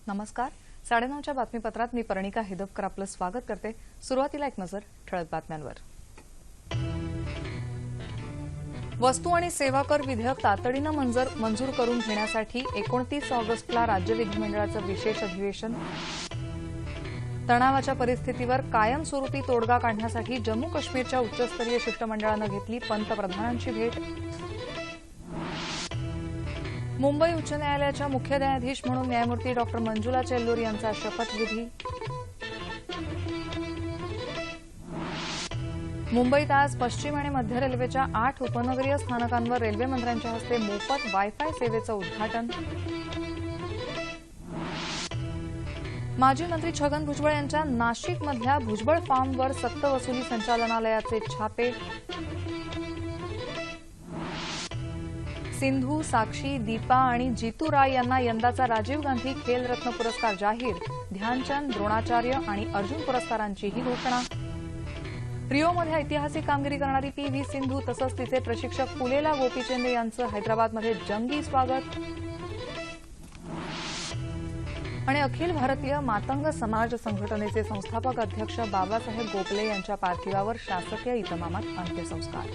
नमस्कार. 9:30च्या बातमीपत्रात मी पर्णिका हेदपकर आपलं स्वागत करते. सुरुवातीला एक नजर ठळक बातम्यांवर. वस्तू आणि सेवा कर विधेयक तातडीनं मंजूर करून घेण्यासाठी 29 ऑगस्टला राज्य विधिमंडळाचं विशेष अधिवेशन. तणावाच्या परिस्थितीवर कायमस्वरूपी तोडगा काढण्यासाठी जम्मू काश्मीरच्या उच्चस्तरीय शिष्टमंडळानं घेतली पंतप्रधानांची भेट. मुंबई उच्च न्यायालयाच्या मुख्य न्यायाधीश म्हणून न्यायमूर्ती डॉ. मंजुला चेल्लूर यांचा शपथविधी. मुंबईत आज पश्चिम आणि मध्य रेल्वेच्या 8 उपनगरीय स्थानकांवर रेल्वे मंत्र्यांच्या हस्ते मोफत वायफाय सेवेचं उद्घाटन. माजी मंत्री छगन भुजबळ यांच्या नाशिकमधल्या भुजबळ फार्मवर सक्तवसुली संचालनालयाचे छापे. सिंधू, साक्षी, दीपा आणि जीतू राय यांना यंदाचा राजीव गांधी खेल रत्न पुरस्कार जाहीर. ध्यानचंद, द्रोणाचार्य आणि अर्जुन पुरस्कारांचीही घोषणा. रिओमध्ये ऐतिहासिक कामगिरी करणारी पी.व्ही. सिंधू तसंच तिचे प्रशिक्षक पुलेला गोपीचंद यांचं हैदराबादमध्ये जंगी स्वागत. आणि अखिल भारतीय मातंग समाज संघटनेचे संस्थापक अध्यक्ष बाबासाहेब गोपले यांच्या पार्थिवावर शासकीय इतमामात अंत्यसंस्कार.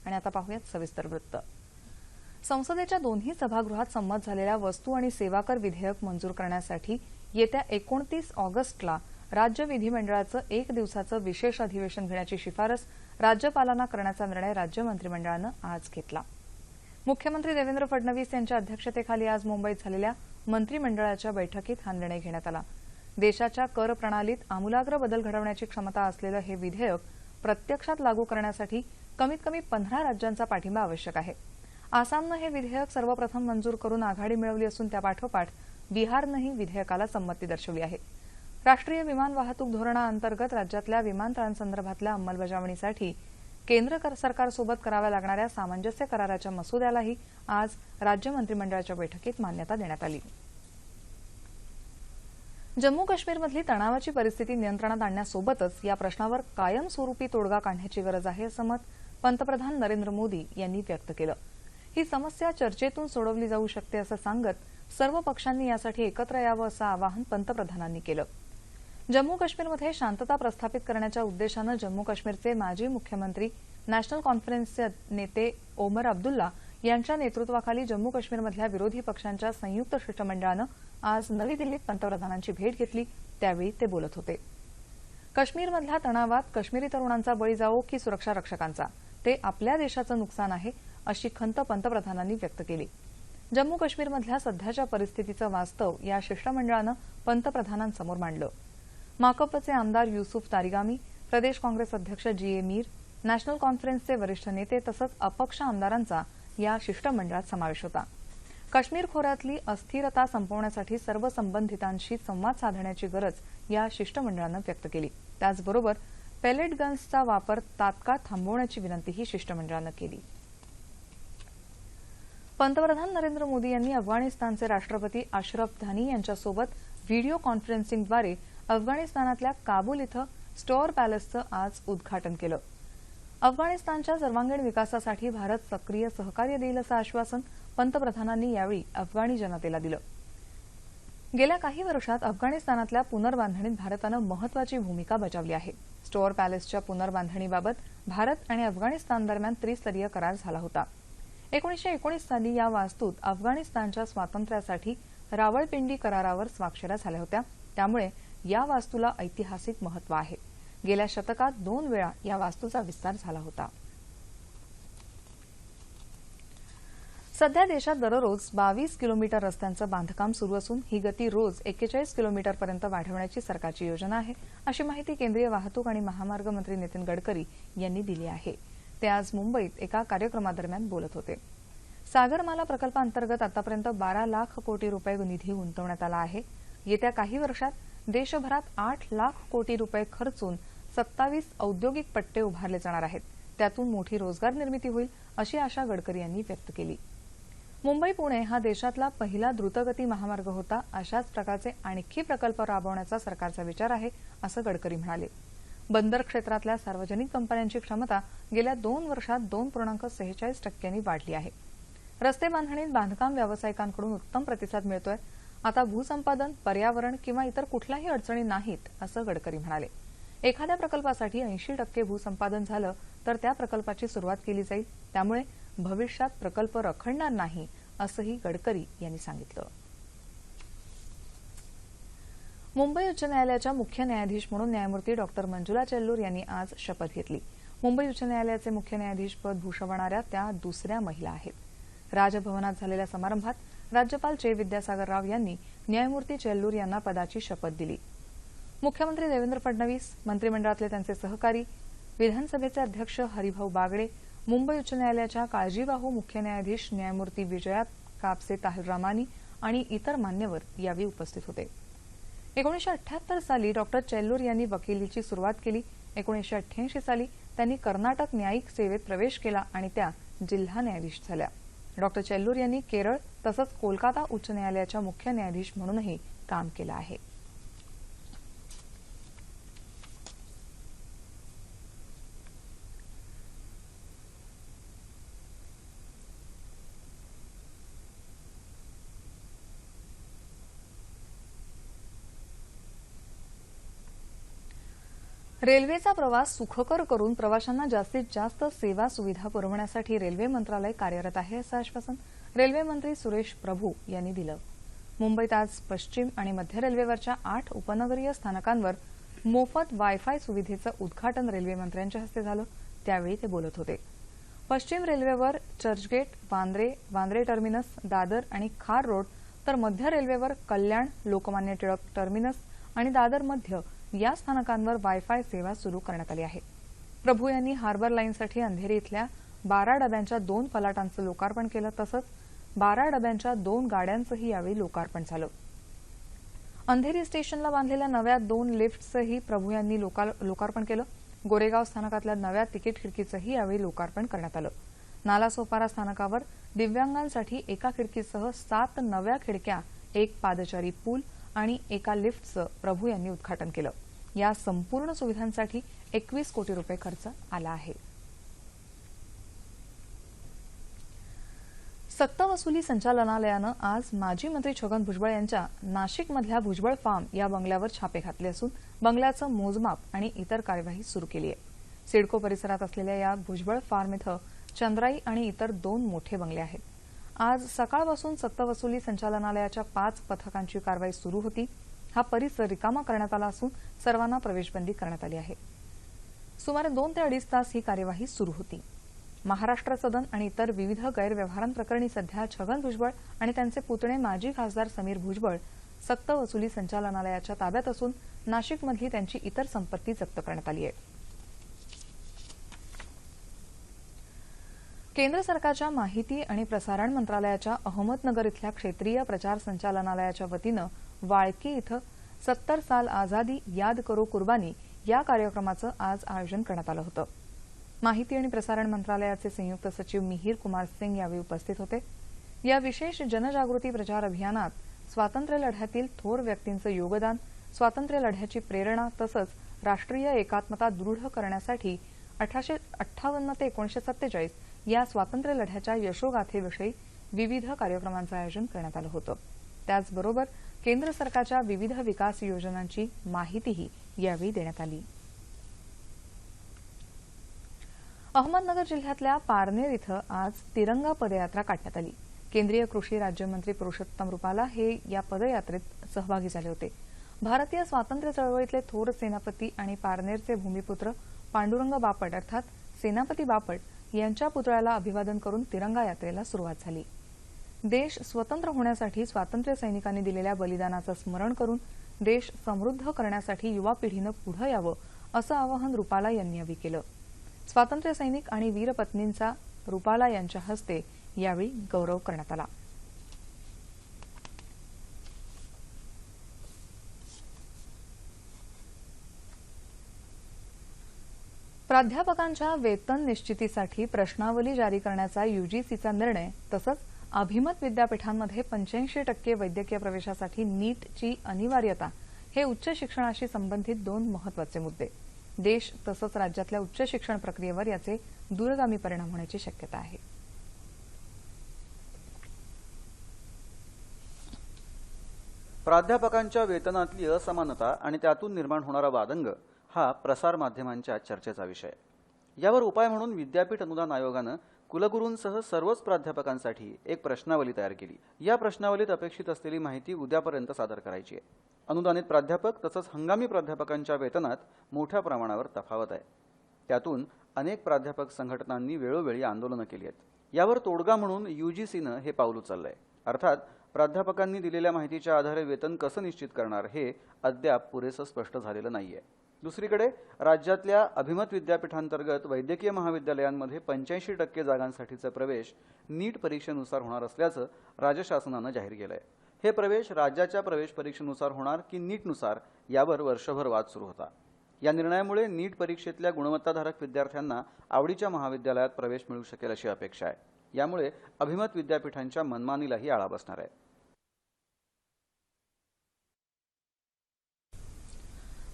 आणि आता पाहूयात सविस्तर वृत्त. संसदेच्या दोन्ही सभागृहात संमत झालेल्या वस्तू आणि सेवा कर विधेयक मंजूर करण्यासाठी येत्या 29 ऑगस्टला राज्य विधिमंडळाचं 1 दिवसाचं विशेष अधिवेशन घेण्याची शिफारस राज्यपालांना करण्याचा निर्णय राज्य मंत्रिमंडळानं आज घेतला. मुख्यमंत्री देवेंद्र फडणवीस यांच्या अध्यक्षतेखाली आज मुंबईत झालेल्या मंत्रिमंडळाच्या बैठकीत हा निर्णय घेण्यात आला. देशाच्या कर प्रणालीत आमूलाग्र बदल घडवण्याची क्षमता असलेलं हे विधेयक प्रत्यक्षात लागू करण्यासाठी कमीत कमी 15 राज्यांचा पाठिंबा आवश्यक आहे. आसामनं हे विधेयक सर्वप्रथम मंजूर करून आघाडी मिळवली असून त्यापाठोपाठ बिहारनंही विधेयकाला संमती दर्शवली आहे. राष्ट्रीय विमान वाहतूक धोरणाअंतर्गत राज्यातल्या विमानतळांसंदर्भातल्या अंमलबजावणीसाठी केंद्र सरकारसोबत कराव्या लागणाऱ्या सामंजस्य कराराच्या मसुद्यालाही आज राज्य मंत्रिमंडळाच्या बैठकीत मान्यता देण्यात आली. जम्मू काश्मीरमधली तणावाची परिस्थिती नियंत्रणात आणण्यासोबतच या प्रश्नावर कायमस्वरूपी तोडगा काढण्याची गरज आहे असं मत पंतप्रधान नरेंद्र मोदी यांनी व्यक्त केलं. ही समस्या चर्चेतून सोडवली जाऊ शकते असं सांगत सर्व पक्षांनी यासाठी एकत्र यावं असं आवाहन पंतप्रधानांनी केलं. जम्मू काश्मीरमध्ये शांतता प्रस्थापित करण्याच्या उद्देशानं जम्मू काश्मीरचे माजी मुख्यमंत्री नॅशनल कॉन्फरन्सचे नेते ओमर अब्दुल्ला यांच्या नेतृत्वाखाली जम्मू काश्मीरमधल्या विरोधी पक्षांच्या संयुक्त शिष्टमंडळानं आज नवी दिल्लीत पंतप्रधानांची भेट घेतली. त्यावेळी ते बोलत होते. काश्मीरमधल्या तणावात काश्मीरी तरुणांचा बळी जावो की सुरक्षा रक्षकांचा, ते आपल्या देशाचं नुकसान आहे अशी खंत पंतप्रधानांनी व्यक्त केली. जम्मू काश्मीरमधल्या सध्याच्या परिस्थितीचं वास्तव या शिष्टमंडळानं पंतप्रधानांसमोर मांडलं. माकपचे आमदार युसुफ तारिगामी, प्रदेश काँग्रेस अध्यक्ष जी.ए. मीर, नॅशनल कॉन्फरन्सचे वरिष्ठ नेते तसंच अपक्ष आमदारांचा या शिष्टमंडळात समावेश होता. काश्मीर खोऱ्यातली अस्थिरता संपवण्यासाठी सर्व संबंधितांशी संवाद साधण्याची गरज या शिष्टमंडळानं व्यक्त केली. त्याचबरोबर पेलेट गन्सचा वापर तात्काळ थांबवण्याची विनंतीही शिष्टमंडळानं केली. पंतप्रधान नरेंद्र मोदी यांनी अफगाणिस्तानचे राष्ट्रपती अशरफ घानी यांच्यासोबत व्हिडिओ कॉन्फरन्सिंगद्वारे अफगाणिस्तानातल्या काबूल इथं स्टोअर पॅलेसचं आज उद्घाटन केलं. अफगाणिस्तानच्या सर्वांगीण विकासासाठी भारत सक्रिय सहकार्य देईल असं आश्वासन पंतप्रधानांनी यावेळी अफगाणी जनतेला दिलं. गेल्या काही वर्षात अफगाणिस्तानातल्या पुनर्बांधणीत भारतानं महत्वाची भूमिका बजावली आहे. स्टोअर पॅलेसच्या पुनर्बांधणीबाबत भारत आणि अफगाणिस्तान दरम्यान त्रिस्तरीय करार झाला होता. 1919 साली या वास्तूत अफगाणिस्तानच्या स्वातंत्र्यासाठी रावळपिंडी करारावर स्वाक्षऱ्या झाल्या होत्या. त्यामुळे या वास्तूला ऐतिहासिक महत्व आहे. गेल्या शतकात 2 वेळा या वास्तूचा विस्तार झाला होता. सध्या देशात दररोज 22 किलोमीटर रस्त्यांचं बांधकाम सुरू असून ही गती रोज 41 किलोमीटरपर्यंत वाढवण्याची सरकारची योजना आहे, अशी माहिती केंद्रीय वाहतूक आणि महामार्ग मंत्री नितीन गडकरी यांनी दिली आहे. ते आज मुंबईत एका कार्यक्रमादरम्यान बोलत होते. सागरमाला प्रकल्पांतर्गत आतापर्यंत 12 लाख कोटी रुपये निधी गुंतवण्यात आला आहे. येत्या काही वर्षात देशभरात 8 लाख कोटी रुपये खर्चून 27 औद्योगिक पट्टे उभारले जाणार आहेत. त्यातून मोठी रोजगार निर्मिती होईल अशी आशा गडकरी यांनी व्यक्त केली. मुंबई पुणे हा देशातला पहिला द्रुतगती महामार्ग होता. अशाच प्रकारचे आणखी प्रकल्प राबवण्याचा सरकारचा विचार आहे असं गडकरी म्हणाले. बंदर क्षेत्रातल्या सार्वजनिक कंपन्यांची क्षमता गेल्या 2 वर्षात 2.46% वाढली आहे. रस्ते बांधणीत बांधकाम व्यावसायिकांकडून उत्तम प्रतिसाद मिळतोय. आता भूसंपादन, पर्यावरण किंवा इतर कुठल्याही अडचणी नाहीत, असं गडकरी म्हणाले. एखाद्या प्रकल्पासाठी 80% भूसंपादन झालं तर त्या प्रकल्पाची सुरुवात केली जाईल. त्यामुळे भविष्यात प्रकल्प रखडणार नाही, असंही गडकरी यांनी सांगितलं. मुंबई उच्च न्यायालयाच्या मुख्य न्यायाधीश म्हणून न्यायमूर्ती डॉक्टर मंजुला चेल्लूर यांनी आज शपथ घेतली. मुंबई उच्च न्यायालयाचे मुख्य न्यायाधीशपद भूषवणाऱ्या त्या दुसऱ्या महिला आहेत. राजभवनात झालेल्या समारंभात राज्यपाल चे विद्यासागर राव यांनी न्यायमूर्ती चेल्लूर यांना पदाची शपथ दिली. मुख्यमंत्री देवेंद्र फडणवीस, मंत्रिमंडळातले त्यांचे सहकारी, विधानसभेचे अध्यक्ष हरिभाऊ बागडे, मुंबई उच्च न्यायालयाच्या काळजीवाहू मुख्य न्यायाधीश न्यायमूर्ती विजया कापसे ताहिररामानी आणि इतर मान्यवर यावेळी उपस्थित होते. 1978 साली डॉक्टर चेल्लूर यांनी वकिलीची सुरुवात केली. 1988 साली त्यांनी कर्नाटक न्यायिक सेवेत प्रवेश केला आणि त्या जिल्हा न्यायाधीश झाल्या. डॉक्टर चेल्लूर यांनी केरळ तसंच कोलकाता उच्च न्यायालयाच्या मुख्य न्यायाधीश म्हणूनही काम केलं आहे. रेल्वेचा प्रवास सुखकर करून प्रवाशांना जास्तीत जास्त सेवा सुविधा पुरवण्यासाठी रेल्वे मंत्रालय कार्यरत आहे, असं आश्वासन रेल्वे मंत्री सुरेश प्रभू यांनी दिलं. मुंबईत आज पश्चिम आणि मध्य रेल्वेवरच्या 8 उपनगरीय स्थानकांवर मोफत वायफाय सुविधेचं उद्घाटन रेल्वे मंत्र्यांच्या हस्ते झालं. त्यावेळी ते बोलत होते. पश्चिम रेल्वेवर चर्चगेट, वांद्रे टर्मिनस, दादर आणि खार रोड, तर मध्य रेल्वेवर कल्याण, लोकमान्य टिळक टर्मिनस आणि दादर मध्य या स्थानकांवर वायफाय सेवा सुरू करण्यात आली आहे. प्रभू यांनी हार्बर लाईनसाठी अंधेरी इथल्या 12 डब्यांच्या 2 फलाटांचं लोकार्पण केलं. तसंच 12 डब्यांच्या 2 गाड्यांचंही यावेळी लोकार्पण झालं. अंधेरी स्टेशनला बांधलेल्या नव्या 2 लिफ्टचंही प्रभू यांनी लोकार्पण केलं. गोरेगाव स्थानकातल्या नव्या तिकीट खिडकीचंही यावेळी लोकार्पण करण्यात आलं. नालासोपारा स्थानकावर दिव्यांगांसाठी एका खिडकीसह 7 नव्या खिडक्या, 1 पादचारी पूल आणि एका लिफ्टचं प्रभू यांनी उद्घाटन केलं. या संपूर्ण सुविधांसाठी 21 कोटी रुपये खर्च आला आहे. सक्तवसुली संचालनालयानं आज माजी मंत्री छगन भुजबळ यांच्या नाशिकमधल्या भुजबळ फार्म या बंगल्यावर छापे घातले असून बंगल्याचं मोजमाप आणि इतर कार्यवाही सुरू केली आहे. सिडको परिसरात असलेल्या या भुजबळ फार्म इथं चंद्राई आणि इतर 2 मोठे बंगले आहेत. आज सकाळपासून सक्तवसुली संचालनालयाच्या 5 पथकांची कारवाई सुरू होती. हा परिसर रिकामा करण्यात आला असून सर्वांना प्रवेशबंदी करण्यात आली आहे. सुमारे 2 ते 2.5 तास ही कार्यवाही सुरू होती. महाराष्ट्र सदन आणि इतर विविध गैरव्यवहारांप्रकरणी सध्या छगन भुजबळ आणि त्यांचे पुतणे माजी खासदार समीर भुजबळ सक्तवसुली संचालनालयाच्या ताब्यात असून नाशिकमधली त्यांची इतर संपत्ती जप्त करण्यात आली आहे. केंद्र सरकारच्या माहिती आणि प्रसारण मंत्रालयाच्या अहमदनगर इथल्या क्षेत्रीय प्रचार संचालनालयाच्या वतीनं वाळकी इथं 70 साल आझादी याद करो कुर्बानी या कार्यक्रमाचं आज आयोजन करण्यात आलं होतं. माहिती आणि प्रसारण मंत्रालयाचे संयुक्त सचिव मिहीर कुमार सिंग यावेळी उपस्थित होते. या विशेष जनजागृती प्रचार अभियानात स्वातंत्र्य लढ्यातील थोर व्यक्तींचं योगदान, स्वातंत्र्य लढ्याची प्रेरणा तसंच राष्ट्रीय एकात्मता दृढ करण्यासाठी 1858 ते 1947 या स्वातंत्र्य लढ्याच्या यशोगाथेविषयी विविध कार्यक्रमांचं आयोजन करण्यात आलं होतं. त्याचबरोबर केंद्र सरकारच्या विविध विकास योजनांची माहितीही यावेळी देण्यात आली. अहमदनगर जिल्ह्यातल्या पारनेर इथं आज तिरंगा पदयात्रा काढण्यात आली. केंद्रीय कृषी राज्यमंत्री पुरुषोत्तम रुपाला हे या पदयात्रेत सहभागी झाले होते. भारतीय स्वातंत्र्य चळवळीतले थोर सेनापती आणि पारनेरचे भूमिपुत्र पांडुरंग बापट अर्थात सेनापती बापट यांच्या पुतळ्याला अभिवादन करून तिरंगा यात्रेला सुरुवात झाली. देश स्वतंत्र होण्यासाठी स्वातंत्र्य सैनिकांनी दिलेल्या बलिदानाचं स्मरण करून देश समृद्ध करण्यासाठी युवा पिढीनं पुढे यावं असं आवाहन रुपाला यांनी यावेळी केलं. स्वातंत्र्य सैनिक आणि वीरपत्नींचा रुपाला यांच्या हस्ते यावेळी गौरव करण्यात आला. प्राध्यापकांच्या वेतन निश्चितीसाठी प्रश्नावली जारी करण्याचा यूजीसीचा निर्णय तसंच अभिमत विद्यापीठांमध्ये 85% वैद्यकीय प्रवेशासाठी नीटची अनिवार्यता हे उच्च शिक्षणाशी संबंधित 2 महत्त्वाचे मुद्दे. देश तसंच राज्यातल्या उच्च शिक्षण प्रक्रियेवर याचे दूरगामी परिणाम होण्याची शक्यता आहे. प्राध्यापकांच्या वेतनातली असमानता आणि त्यातून निर्माण होणारा वादंग हा प्रसार माध्यमांच्या चर्चेचा विषय. यावर उपाय म्हणून विद्यापीठ अनुदान आयोगानं कुलगुरूंसह सर्वच प्राध्यापकांसाठी एक प्रश्नावली तयार केली. या प्रश्नावलीत अपेक्षित असलेली माहिती उद्यापर्यंत सादर करायची आहे. अनुदानित प्राध्यापक तसंच हंगामी प्राध्यापकांच्या वेतनात मोठ्या प्रमाणावर तफावत आहे. त्यातून अनेक प्राध्यापक संघटनांनी वेळोवेळी आंदोलनं केली आहेत. यावर तोडगा म्हणून UGCनं हे पाऊल उचललंय. अर्थात प्राध्यापकांनी दिलेल्या माहितीच्या आधारे वेतन कसं निश्चित करणार हे अद्याप पुरेसं स्पष्ट झालेलं नाहीये. दुसरीकडे राज्यातल्या अभिमत विद्यापीठांतर्गत वैद्यकीय महाविद्यालयांमध्ये 85% जागांसाठीचे प्रवेश नीट परीक्षेनुसार होणार असल्याचं राज्य शासनानं जाहीर केलंय. हे प्रवेश राज्याच्या प्रवेश परीक्षेनुसार होणार की नीटनुसार यावर वर्षभर वाद सुरू होता. या निर्णयामुळे नीट परीक्षेतल्या गुणवत्ताधारक विद्यार्थ्यांना आवडीच्या महाविद्यालयात प्रवेश मिळू शकेल अशी अपेक्षा आहे. यामुळे अभिमत विद्यापीठांच्या मनमानीलाही आळा बसणार आहे.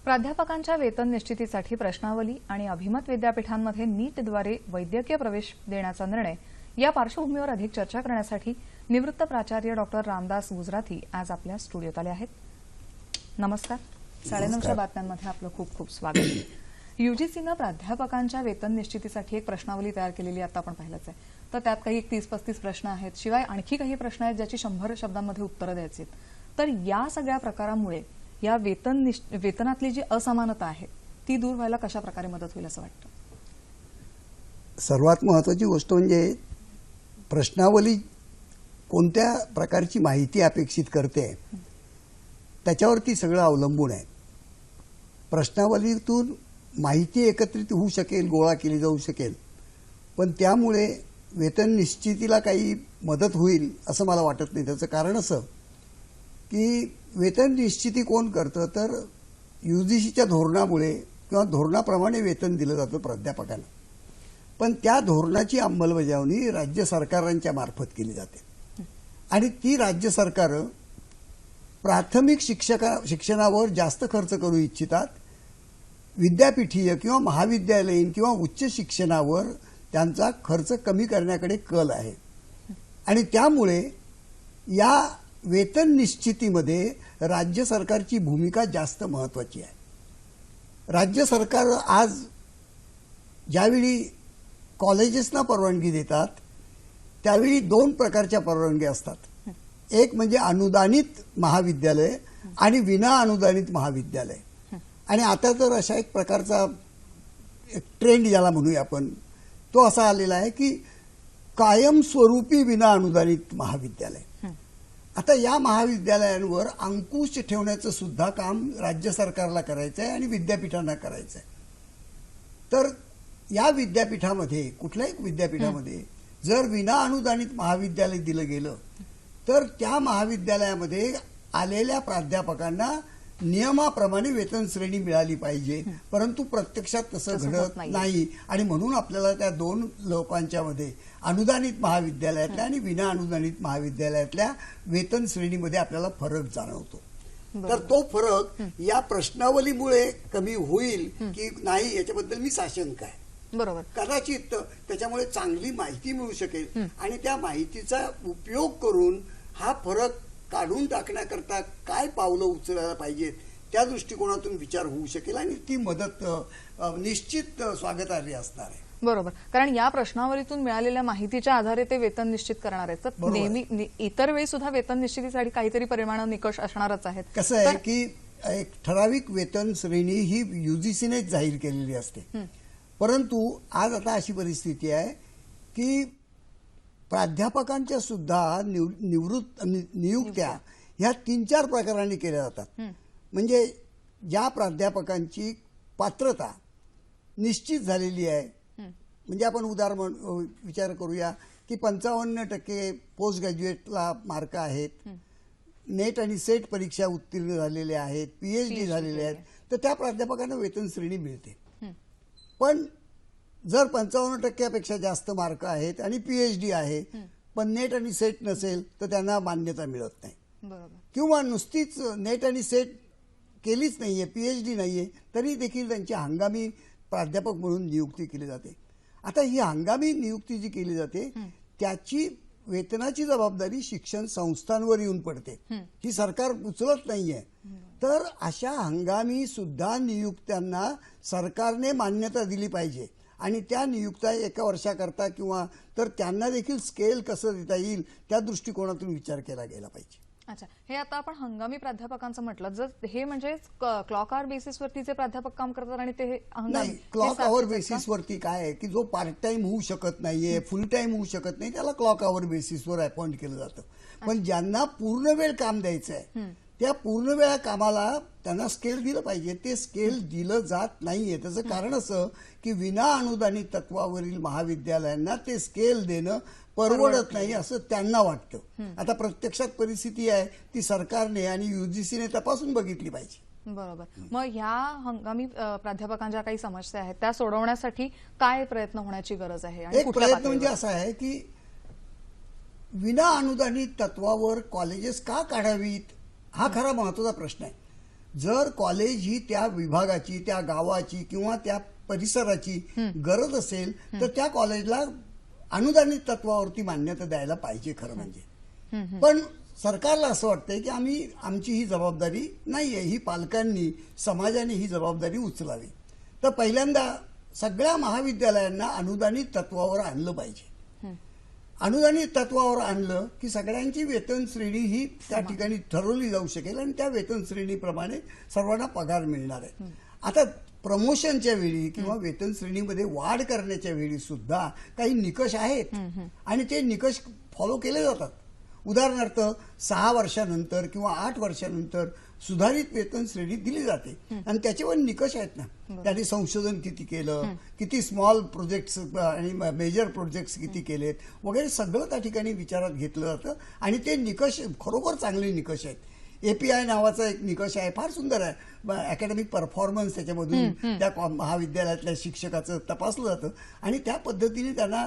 प्राध्यापकांच्या वेतन निश्चितीसाठी प्रश्नावली आणि अभिमत विद्यापीठांमध्ये नीटद्वारे वैद्यकीय प्रवेश देण्याचा निर्णय या पार्श्वभूमीवर अधिक चर्चा करण्यासाठी निवृत्त प्राचार्य डॉक्टर रामदास गुजराथी आज आपल्या स्टुडिओत आले आहेत. नमस्कार. 9:30च्या बातम्यांमध्ये आपलं खूप खूप स्वागत. UGCनं प्राध्यापकांच्या वेतन निश्चितीसाठी एक प्रश्नावली तयार केलेली आता आपण पाहिलंच आहे. तर त्यात काही 30-35 प्रश्न आहेत. शिवाय आणखी काही प्रश्न आहेत ज्याची 100 शब्दांमध्ये उत्तरं द्यायची आहेत. तर या सगळ्या प्रकारामुळे या वेतनातली जी असमानता आहे ती दूर व्हायला कशा प्रकारे मदत होईल असं वाटतं? सर्वात महत्त्वाची गोष्ट म्हणजे प्रश्नावली कोणत्या प्रकारची माहिती अपेक्षित करते त्याच्यावरती सगळं अवलंबून आहे. प्रश्नावलीतून माहिती एकत्रित होऊ शकेल, गोळा केली जाऊ शकेल, पण त्यामुळे वेतन निश्चितीला काही मदत होईल असं मला वाटत नाही. त्याचं कारण असं की वेतन निश्चिती कोण करतं तर UGCच्या धोरणामुळे किंवा धोरणाप्रमाणे वेतन दिलं जातं प्राध्यापकांना. पण त्या धोरणाची अंमलबजावणी राज्य सरकारांच्या मार्फत केली जाते आणि ती राज्य सरकारं प्राथमिक शिक्षणावर जास्त खर्च करू इच्छितात. विद्यापीठीय किंवा महाविद्यालयीन किंवा उच्च शिक्षणावर त्यांचा खर्च कमी करण्याकडे कल आहे आणि त्यामुळे या वेतन निश्चितीमध्ये राज्य सरकारची भूमिका जास्त महत्त्वाची आहे. राज्य सरकार आज ज्यावेळी कॉलेजेसना परवानगी देतात त्यावेळी 2 प्रकारच्या परवानग्या असतात. एक म्हणजे अनुदानित महाविद्यालय आणि विना अनुदानित महाविद्यालय. आणि आता तर अशा एक प्रकारचा ट्रेंड ज्याला म्हणूया आपण तो असा आलेला आहे की कायमस्वरूपी विना अनुदानित महाविद्यालय. आता या महाविद्यालयांवर अंकुश ठेवण्याचं सुद्धा काम राज्य सरकारला करायचं आहे आणि विद्यापीठांना करायचं आहे. तर या विद्यापीठामध्ये कुठल्याही विद्यापीठामध्ये जर विना अनुदानित महाविद्यालय दिलं गेलं तर त्या महाविद्यालयामध्ये आलेल्या प्राध्यापकांना नियमाप्रमाणे वेतन श्रेणी मिळाली पाहिजे, परंतु प्रत्यक्षात तसं घडत नाही. आणि म्हणून आपल्याला त्या 2 लोकांच्या मध्ये अनुदानित महाविद्यालयातल्या आणि विना अनुदानित महाविद्यालयातल्या वेतन श्रेणीमध्ये आपल्याला फरक जाणवतो. तर तो फरक या प्रश्नावलीमुळे कमी होईल की नाही याच्याबद्दल मी साशंक आहे. बरोबर. कदाचित त्याच्यामुळे चांगली माहिती मिळू शकेल आणि त्या माहितीचा उपयोग करून हा फरक काढून टाकण्याकरता काय पावलं उचलायला पाहिजेत त्या दृष्टिकोनातून विचार होऊ शकेल आणि ती मदत निश्चित स्वागतार्ह असणार आहे. बरोबर. कारण या प्रश्नावलीतून मिळालेल्या माहितीच्या आधारे ते वेतन निश्चित करणार आहेत. तर नेहमी इतर वेळी सुद्धा वेतन निश्चितीसाठी काहीतरी परिमाण निकष असणारच आहेत. कसं आहे की एक ठराविक वेतन श्रेणी ही UGCनेच जाहीर केलेली असते, परंतु आज आता अशी परिस्थिती आहे की प्राध्यापकांच्या सुद्धा नियुक्त्या ह्या 3-4 प्रकारांनी केल्या जातात. म्हणजे ज्या प्राध्यापकांची पात्रता निश्चित झालेली आहे, म्हणजे आपण उदाहरण विचार करूया की 55% पोस्ट ग्रॅज्युएटला मार्क आहेत, नेट आणि सेट परीक्षा उत्तीर्ण झालेल्या आहेत, PhD झालेले आहेत, तर त्या प्राध्यापकांना वेतन श्रेणी मिळते. पण जर 55%पेक्षा जास्त मार्क आहेत आणि PhD आहे पण नेट आणि सेट नसेल तर त्यांना मान्यता मिळत नाही. किंवा नुसतीच नेट आणि सेट केलीच नाहीये, PhD नाहीये, तरी देखील त्यांची हंगामी प्राध्यापक म्हणून नियुक्ती केली जाते. आता ही हंगामी नियुक्ती जी केली जाते त्याची वेतनाची जबाबदारी शिक्षण संस्थांवर येऊन पडते, ही सरकार उचलत नाहीये. तर अशा हंगामी सुद्धा नियुक्त्यांना सरकारने मान्यता दिली पाहिजे आणि त्या नियुक्त्या एका वर्षाकरता किंवा तर त्यांना देखील स्केल कसं देता येईल त्या दृष्टिकोनातून विचार केला गेला पाहिजे. अच्छा, हे आता आपण हंगामी प्राध्यापकांचं म्हटलं, जर हे म्हणजे क्लॉक आवर बेसिसवरती जे प्राध्यापक काम करतात आणि ते हंगामी नाही, क्लॉक आवर बेसिसवरती काय आहे की जो पार्ट टाइम होऊ शकत नाहीये, फुल टाइम होऊ शकत नाही, त्याला क्लॉक आवर बेसिसवर अपॉइंट केलं जातं. पण ज्यांना पूर्ण वेळ काम द्यायचं आहे त्या पूर्ण वेळा कामाला त्यांना स्केल दिलं पाहिजे. ते स्केल दिलं जात नाहीये. त्याचं कारण असं की विना अनुदानित तत्वावरील महाविद्यालयांना ते स्केल देणं परवडत नाही असं त्यांना वाटतं. आता प्रत्यक्षात परिस्थिती आहे ती सरकारने आणि युजीसीने तपासून बघितली पाहिजे. बरोबर. मग ह्या हंगामी प्राध्यापकांच्या काही समस्या आहेत त्या सोडवण्यासाठी काय प्रयत्न होण्याची गरज आहे आणि एक कुठल्या प्रयत्न म्हणजे पातळीवर? असा आहे की विना अनुदानित तत्वावर कॉलेजेस का काढावीत हा खरा महत्वाचा प्रश्न आहे. जर कॉलेज ही त्या विभागाची, त्या गावाची किंवा त्या परिसराची गरज असेल तर त्या कॉलेजला अनुदानित तत्वावरती मान्यता द्यायला पाहिजे खरं म्हणजे. पण सरकारला असं वाटतंय की आमची ही जबाबदारी नाहीये, ही पालकांनी, समाजाने ही जबाबदारी उचलावी. तर पहिल्यांदा सगळ्या महाविद्यालयांना अनुदानित तत्वावर आणलं पाहिजे. अनुदानित तत्वावर आणलं की सगळ्यांची वेतन श्रेणी ही त्या ठिकाणी ठरवली जाऊ शकेल आणि त्या वेतन श्रेणीप्रमाणे सर्वांना पगार मिळणार आहे. आता प्रमोशनच्या वेळी किंवा वेतन श्रेणीमध्ये वाढ करण्याच्या वेळी सुद्धा काही निकष आहेत आणि ते निकष फॉलो केले जातात. उदाहरणार्थ 6 वर्षानंतर किंवा 8 वर्षानंतर सुधारित वेतन श्रेणी दिली जाते आणि त्याच्यावर निकष आहेत ना. त्यांनी संशोधन किती केलं, किती स्मॉल प्रोजेक्ट्स आणि मेजर प्रोजेक्ट्स किती केलेत वगैरे सगळं त्या ठिकाणी विचारात घेतलं जातं आणि ते निकष खरोखर चांगले निकष आहेत. एपीआय नावाचा एक निकष आहे, फार सुंदर आहे. अकॅडमिक परफॉर्मन्स त्याच्यामधून त्या महाविद्यालयातल्या शिक्षकाचं तपासलं जातं आणि त्या पद्धतीने त्यांना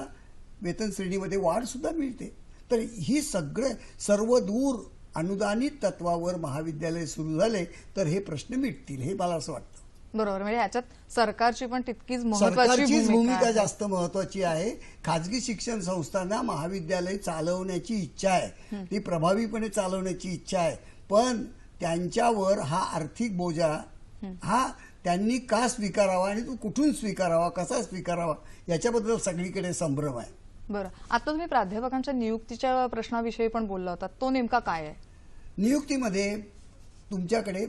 वेतन श्रेणीमध्ये वाढ सुद्धा मिळते. तर ही सर्व दूर अनुदानित तत्वावर महाविद्यालय सुरू झाले तर हे प्रश्न मिटतील हे मला असं वाटतं. बरोबर. म्हणजे याच्यात सरकारची पण तितकीच महत्त्वाची सरकारचीच भूमिका आहे. जास्त महत्वाची आहे. खाजगी शिक्षण संस्थांना महाविद्यालय चालवण्याची इच्छा आहे, ती प्रभावीपणे चालवण्याची इच्छा आहे. पण त्यांच्यावर हा आर्थिक बोजा हा त्यांनी का स्वीकारावा आणि तो कुठून स्वीकारावा, कसा स्वीकारावा याच्याबद्दल सगळीकडे संभ्रम आहे. बरं. आता तुम्ही प्राध्यापकांच्या नियुक्तीच्या प्रश्नाविषयी पण बोलला होता, तो नेमका काय आहे? नियुक्तीमध्ये तुमच्याकडे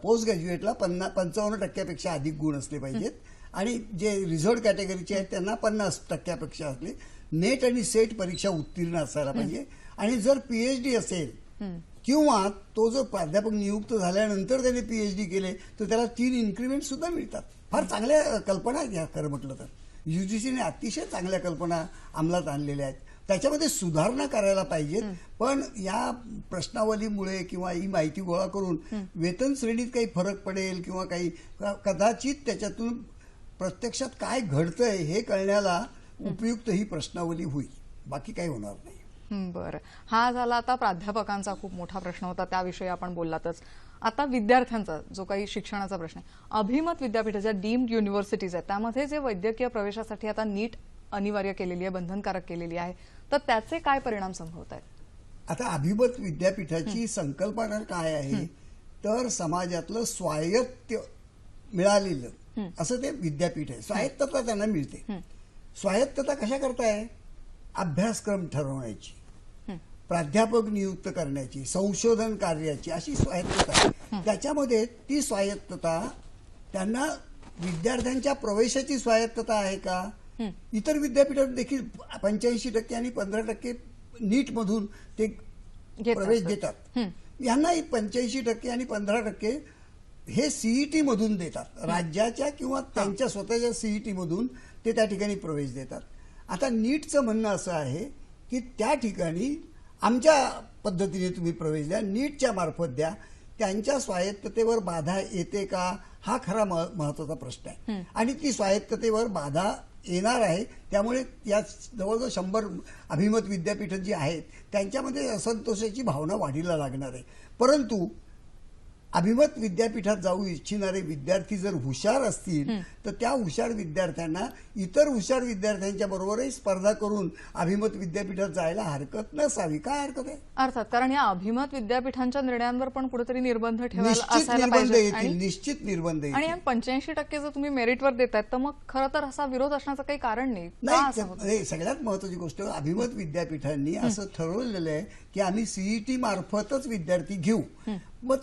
पोस्ट ग्रॅज्युएटला 55% अधिक गुण असले पाहिजेत आणि जे रिझर्व्ड कॅटेगरीचे आहेत त्यांना 50% असले. नेट आणि सेट परीक्षा उत्तीर्ण असायला पाहिजे आणि जर पीएचडी असेल किंवा तो जर प्राध्यापक नियुक्त झाल्यानंतर त्याने पीएचडी केले तर त्याला 3 इन्क्रीमेंट सुद्धा मिळतात. फार चांगल्या कल्पना आहेत या खरं म्हटलं तर. युजीसीने अतिशय चांगल्या कल्पना अंमलात आणलेल्या आहेत. त्याच्यामध्ये सुधारणा करायला पाहिजेत. पण या प्रश्नावलीमुळे किंवा ही माहिती गोळा करून वेतन श्रेणीत काही फरक पडेल किंवा काही कदाचित त्याच्यातून प्रत्यक्षात काय घडतंय हे कळण्याला उपयुक्त ही प्रश्नावली होईल, बाकी काही होणार नाही. बरं. हा झाला आता प्राध्यापकांचा खूप मोठा प्रश्न होता, त्याविषयी आपण बोललातच. आता विद्यार्थ्यांचा जो काही शिक्षणाचा प्रश्न आहे, अभिमत विद्यापीठाच्या डीम्ड युनिव्हर्सिटीज आहेत त्यामध्ये जे वैद्यकीय प्रवेशासाठी आता नीट अनिवार्य केलेली आहे, बंधनकारक केलेली आहे, तर त्याचे काय परिणाम संभवत आहेत? आता अभिमत विद्यापीठाची संकल्पना काय आहे तर समाजातलं स्वायत्त मिळालेलं असं ते विद्यापीठ आहे. स्वायत्तता त्यांना मिळते. स्वायत्तता कशा करताय? अभ्यासक्रम ठरवण्याची, प्राध्यापक नियुक्त करण्याची, संशोधन कार्याची अशी स्वायत्तता आहे. त्याच्यामध्ये ती स्वायत्तता त्यांना विद्यार्थ्यांच्या प्रवेशाची स्वायत्तता आहे का? इतर विद्यापीठात देखील 85% आणि 15% नीट मधून ते प्रवेश देतात. यांना 85% आणि 15% हे सीईटी मधून देतात. राज्याच्या किंवा त्यांच्या स्वतःच्या सीईटी मधून ते त्या ठिकाणी प्रवेश देतात. आता नीटचं म्हणणं असं आहे की त्या ठिकाणी आमच्या पद्धतीने तुम्ही प्रवेश द्या, नीटच्या मार्फत द्या. त्यांच्या स्वायत्ततेवर बाधा येते का हा खरा महत्वाचा प्रश्न आहे आणि ती स्वायत्ततेवर बाधा येणार आहे. त्यामुळे या जवळजवळ 100 अभिमत विद्यापीठ जी आहेत त्यांच्यामध्ये असंतोषाची भावना वाढीला लागणार आहे. परंतु अभिमत विद्यापीठात जाऊ इच्छिणारे विद्यार्थी जर हुशार असतील तर त्या हुशार विद्यार्थ्यांना इतर हुशार विद्यार्थ्यांच्या बरोबरही स्पर्धा करून अभिमत विद्यापीठात जायला हरकत नसावी. काय हरकत आहे? अर्थात, कारण या अभिमत विद्यापीठांच्या निर्णयांवर पण कुठेतरी निर्बंध ठेवायला निश्चित असायला निर्बंध पाहिजे. येतील, निश्चित निर्बंध आणि येतील. 85% जर तुम्ही मेरिटवर देतायत तर मग खरं तर असा विरोध असण्याचं काही कारण नाही. का असं होतं? नाही, सगळ्यात महत्वाची गोष्ट अभिमत विद्यापीठांनी असं ठरवलेलं आहे की आम्ही सीईटी मार्फतच विद्यार्थी घेऊ. मग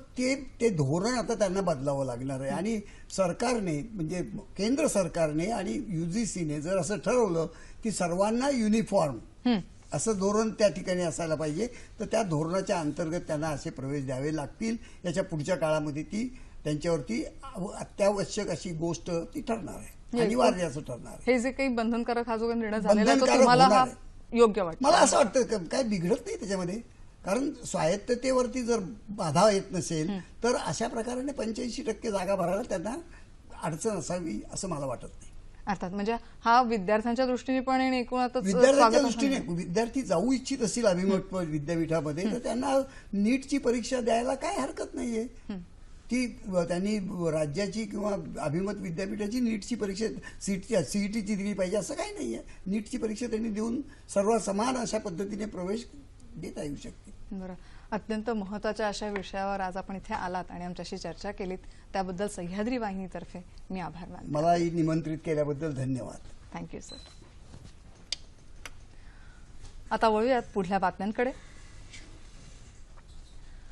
ते धोरण आता त्यांना बदलावं लागणार आहे. आणि सरकारने म्हणजे केंद्र सरकारने आणि युजीसीने जर असं ठरवलं की सर्वांना युनिफॉर्म असं धोरण त्या ठिकाणी असायला पाहिजे, तर त्या धोरणाच्या अंतर्गत त्यांना असे प्रवेश द्यावे लागतील. याच्या पुढच्या काळामध्ये ती त्यांच्यावरती अत्यावश्यक अशी गोष्ट ती ठरणार आहे, अनिवार्य असं ठरणार आहे. हे जे काही बंधनकारक हा जो काही निर्णय झालेला आहे तो बंधनकारक तुम्हाला हा होणार आहे. योग्य वाटतो? मला असं वाटतं काय बिघडत नाही त्याच्यामध्ये, कारण स्वायत्ततेवरती जर बाधा येत नसेल तर अशा प्रकारे 85% जागा भरायला त्यांना अडचण असावी असं मला वाटत नाही. अर्थात, म्हणजे हा विद्यार्थ्यांच्या दृष्टीने पण आणि एकूणच विद्यार्थ्यांच्या दृष्टीने विद्यार्थी जाऊ इच्छित असतील अभिमत विद्यापीठामध्ये तर त्यांना नीटची परीक्षा द्यायला काय हरकत नाहीये. ती त्यांनी राज्याची किंवा अभिमत विद्यापीठाची नीटची परीक्षा सीईटीची दिली पाहिजे असं काही नाहीये. नीटची परीक्षा त्यांनी देऊन सर्व समान अशा पद्धतीने प्रवेश देता येऊ शकते. बरं, अत्यंत महत्त्वाच्या अशा विषयावर आज आपण इथे आलात आणि आमच्याशी चर्चा केलीत त्याबद्दल सह्याद्री वाहिनीतर्फे मी आभार मानते. मलाही निमंत्रित केल्याबद्दल धन्यवाद. Thank you sir. आता वळूयात पुढल्या बातम्यांकडे.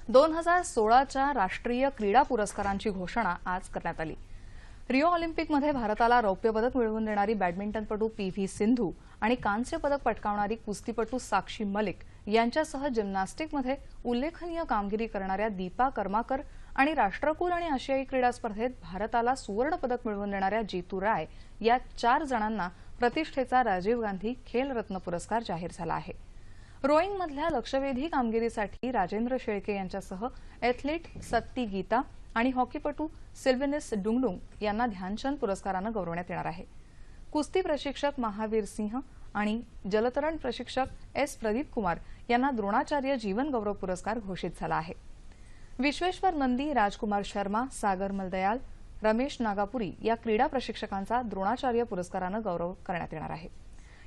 2016च्या राष्ट्रीय क्रीडा पुरस्कारांची घोषणा आज करण्यात आली. रिओ ऑलिम्पिकमध्ये भारताला रौप्य पदक मिळवून देणारी बॅडमिंटनपटू PV सिंधू आणि कांस्य पदक पटकावणारी कुस्तीपटू साक्षी मलिक यांच्यासह जिम्नॅस्टिकमध्ये उल्लेखनीय कामगिरी करणाऱ्या दीपा कर्माकर आणि राष्ट्रकुल आणि आशियाई क्रीडा स्पर्धेत भारताला सुवर्ण पदक मिळवून देणाऱ्या जीतू राय या 4 जणांना प्रतिष्ठेचा राजीव गांधी खेलरत्न पुरस्कार जाहीर झाला आहे. रोईंगमधल्या लक्षवेधी कामगिरीसाठी राजेंद्र शेळके यांच्यासह एथलीट सत्ती गीता आणि हॉकीपटू सिल्विनिस डुंगडुंग यांना ध्यानचंद पुरस्कारानं गौरवण्यात येणार आहे. कुस्ती प्रशिक्षक महावीर सिंह आणि जलतरण प्रशिक्षक S प्रदीप कुमार यांना द्रोणाचार्य जीवन गौरव पुरस्कार घोषित झाला आहे. विश्वेश्वर नंदी, राजकुमार शर्मा, सागर मलदयाल, रमेश नागापुरी या क्रीडा प्रशिक्षकांचा द्रोणाचार्य पुरस्कारानं गौरव करण्यात येणार आहे.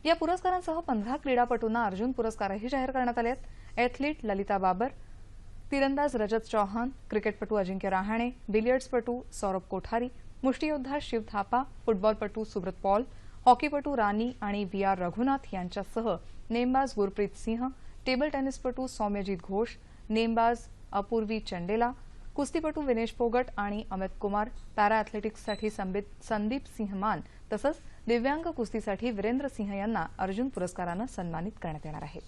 या पुरस्कारांसह 15 क्रीडापटूंना अर्जुन पुरस्कारही जाहीर करण्यात आले आहेत. एथलीट ललिता बाबर, तीरंदाज रजत चौहान, क्रिकेटपटू अजिंक्य रहाणे, बिलियर्ड्सपटू सौरभ कोठारी, मुष्टियोद्धा शिव थापा, फुटबॉलपटू सुब्रत पॉल, हॉकीपटू रानी आणि VR रघुनाथ यांच्यासह नेमबाज गुरप्रीत सिंह, टेबल टेनिसपटू सौम्यजीत घोष, नेमबाज अपूर्वी चंडेला, कुस्तीपटू विनेश फोगट आणि अमित कुमार, पॅरा अॅथलेटिक्ससाठी संदीप सिंह मान तसंच दिव्यांग कुस्तीसाठी वीरेंद्र सिंह यांना अर्जुन पुरस्कारानं सन्मानित करण्यात येणार आहे.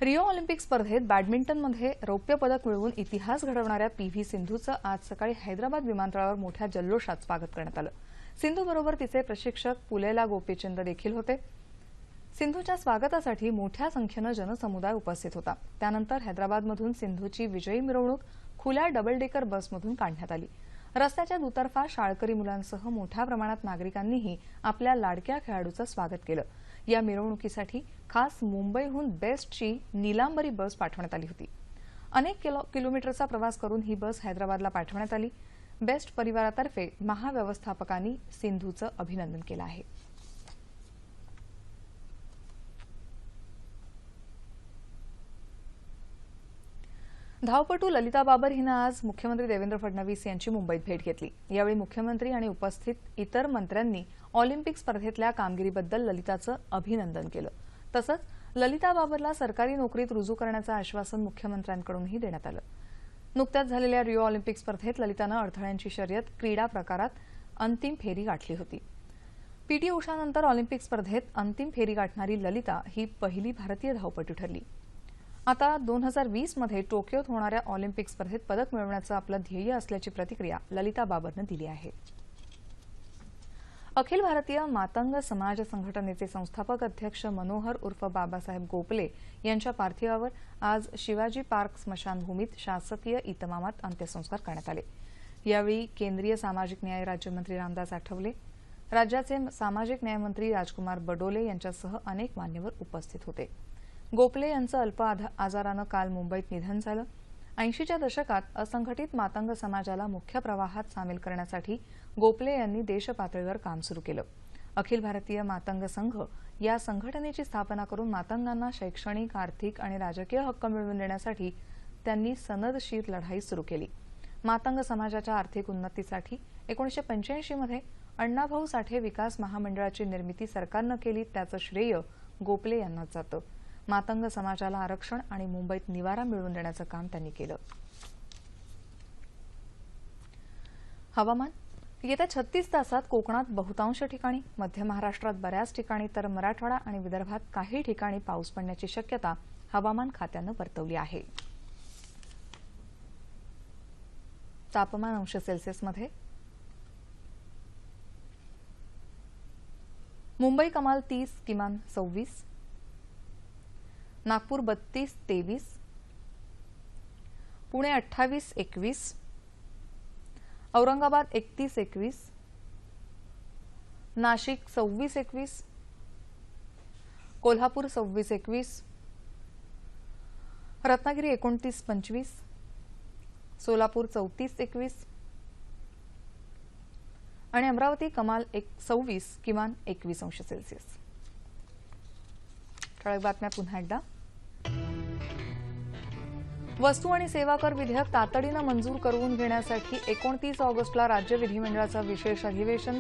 रिओ ऑलिम्पिक स्पर्धेत बॅडमिंटनमध्ये रौप्य पदक मिळवून इतिहास घडवणाऱ्या PV सिंधूचं आज सकाळी हैदराबाद विमानतळावर मोठ्या जल्लोषात स्वागत करण्यात आलं. सिंधूबरोबर तिचे प्रशिक्षक पुलेला गोपीचंद देखील होते. सिंधूच्या स्वागतासाठी मोठ्या संख्येनं जनसमुदाय उपस्थित होता. त्यानंतर हैदराबादमधून सिंधूची विजयी मिरवणूक खुल्या डबल डेकर बसमधून काढण्यात आली. रस्त्याच्या दुतर्फा शाळकरी मुलांसह मोठ्या प्रमाणात नागरिकांनीही आपल्या लाडक्या खेळाडूचं स्वागत केलं. या मिरवणुकीसाठी खास मुंबईहून बेस्टची नीलांबरी बस पाठवण्यात आली होती. अनेक किलोमीटरचा प्रवास करून ही बस हैदराबादला पाठवण्यात आली. बेस्ट परिवारातर्फे महाव्यवस्थापकांनी सिंधूचं अभिनंदन केलं आहे. धावपटू ललिता बाबर हिनं आज मुख्यमंत्री देवेंद्र फडणवीस यांची मुंबईत भेट घेतली. यावेळी मुख्यमंत्री आणि उपस्थित इतर मंत्र्यांनी ऑलिम्पिक स्पर्धेतल्या कामगिरीबद्दल ललिताचं अभिनंदन केलं. तसंच ललिता बाबरला सरकारी नोकरीत रुजू करण्याचं आश्वासन मुख्यमंत्र्यांकडूनही देण्यात आलं. नुकत्याच झालेल्या रिओ ऑलिम्पिक स्पर्धेत ललितानं अडथळ्यांची शर्यत क्रीडा प्रकारात अंतिम फेरी गाठली होती. PT उषानंतर ऑलिम्पिक स्पर्धेत अंतिम फेरी गाठणारी ललिता ही पहिली भारतीय धावपटू ठरली. आता 2020 मध्ये टोकियोत होणाऱ्या ऑलिम्पिक स्पर्धेत पदक मिळवण्याचं आपलं ध्येय असल्याची प्रतिक्रिया ललिता बाबरनं दिली आहे. अखिल भारतीय मातंग समाज संघटनेचे संस्थापक अध्यक्ष मनोहर उर्फ बाबासाहेब गोपले यांच्या पार्थिवावर आज शिवाजी पार्क स्मशानभूमीत शासकीय इतमामात अंत्यसंस्कार करण्यात आले. यावेळी केंद्रीय सामाजिक न्याय राज्यमंत्री रामदास आठवले, राज्याचे सामाजिक न्यायमंत्री राजकुमार बडोले यांच्यासह अनेक मान्यवर उपस्थित होते. गोपले यांचं अल्प आजारानं काल मुंबईत निधन झालं. 80च्या दशकात असंघटित मातंग समाजाला मुख्य प्रवाहात सामील करण्यासाठी गोपले यांनी देशपातळीवर काम सुरू केलं. अखिल भारतीय मातंग संघ या संघटनेची स्थापना करून मातंगांना शैक्षणिक, आर्थिक आणि राजकीय हक्क मिळवून देण्यासाठी त्यांनी सनदशीर लढाई सुरू केली. मातंग समाजाच्या आर्थिक उन्नतीसाठी 1985 मध्ये अण्णाभाऊ साठे विकास महामंडळाची निर्मिती सरकारनं केली, त्याचं श्रेय गोपले यांनाच जातं. मातंग समाजाला आरक्षण आणि मुंबईत निवारा मिळवून देण्याचं काम त्यांनी केलं. हवामान. येत्या 36 तासात कोकणात बहुतांश ठिकाणी, मध्य महाराष्ट्रात बऱ्याच ठिकाणी तर मराठवाडा आणि विदर्भात काही ठिकाणी पाऊस पडण्याची शक्यता हवामान खात्यानं वर्तवली आहे. तापमान अंश सेल्सिअसमध्ये. मुंबई कमाल 30, किमान 26. नागपूर 32, 23. पुणे 28, 21. औरंगाबाद 31, 21. नाशिक 26, 21. कोल्हापूर 26, 21. रत्नागिरी 29, 25. सोलापूर 34, 21. आणि अमरावती कमाल 26, किमान 21 अंश सेल्सिअस. ठळक बातम्या पुन्हा एकदा. वस्तू आणि सेवा कर विधेयक तातडीनं मंजूर करून घेण्यासाठी 29 ऑगस्टला राज्य विधिमंडळाचं विशेष अधिवेशन.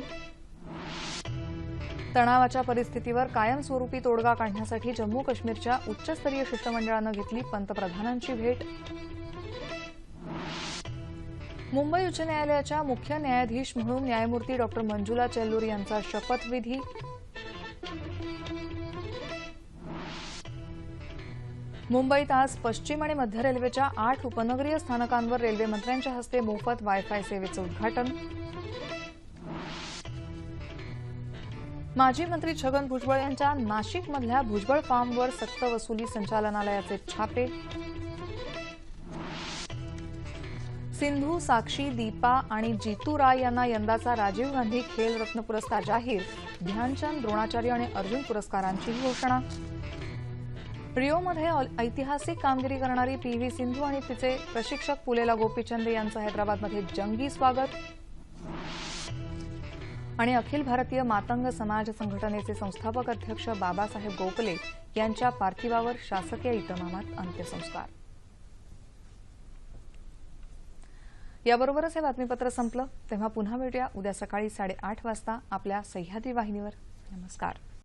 तणावाच्या परिस्थितीवर कायमस्वरूपी तोडगा काढण्यासाठी जम्मू काश्मीरच्या उच्चस्तरीय शिष्टमंडळानं घेतली पंतप्रधानांची भेट. मुंबई उच्च न्यायालयाच्या मुख्य न्यायाधीश म्हणून न्यायमूर्ती डॉ. मंजुला चेल्लूर यांचा शपथविधी. मुंबईत आज पश्चिम आणि मध्य रेल्वेच्या 8 उपनगरीय स्थानकांवर रेल्वे मंत्र्यांच्या हस्ते मोफत वायफाय सेवेचं उद्घाटन. माजी मंत्री छगन भुजबळ यांच्या नाशिकमधल्या भुजबळ फार्मवर सक्तवसुली संचालनालयाचे छापे. सिंधू, साक्षी, दीपा आणि जीतू राय यांना यंदाचा राजीव गांधी खेल रत्न पुरस्कार जाहीर. ध्यानचंद, द्रोणाचार्य आणि अर्जुन पुरस्कारांची घोषणा. रिओमध्ये ऐतिहासिक कामगिरी करणारी पी.व्ही. सिंधू आणि तिचे प्रशिक्षक पुलेला गोपीचंद यांचं हैदराबादमध्ये जंगी स्वागत. आणि अखिल भारतीय मातंग समाज संघटनेचे संस्थापक अध्यक्ष बाबासाहेब गोपले यांच्या पार्थिवावर शासकीय इतमामात अंत्यसंस्कार. याबरोबरच हे बातमीपत्र संपलं. तेव्हा पुन्हा भेटूया उद्या सकाळी 8:30 वाजता आपल्या सह्याद्री वाहिनीवर. नमस्कार.